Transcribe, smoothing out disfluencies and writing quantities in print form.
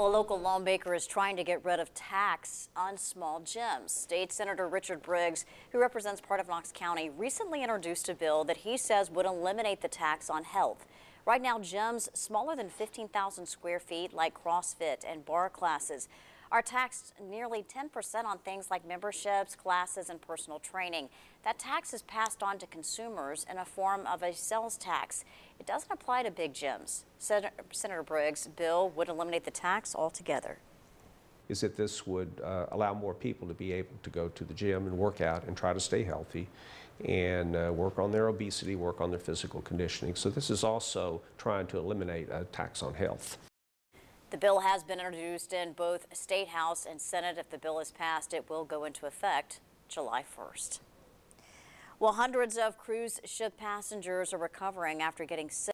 Well, a local lawmaker is trying to get rid of tax on small gyms. State Senator Richard Briggs, who represents part of Knox County, recently introduced a bill that he says would eliminate the tax on health. Right now, gyms smaller than 15,000 square feet, like CrossFit and bar classes, are taxed nearly 10% on things like memberships, classes, and personal training. That tax is passed on to consumers in a form of a sales tax. It doesn't apply to big gyms. Senator Briggs' bill would eliminate the tax altogether. Is that this would allow more people to be able to go to the gym and work out and try to stay healthy and work on their obesity, work on their physical conditioning. So this is also trying to eliminate a tax on health. The bill has been introduced in both State House and Senate. If the bill is passed, it will go into effect July 1st. Well, hundreds of cruise ship passengers are recovering after getting sick.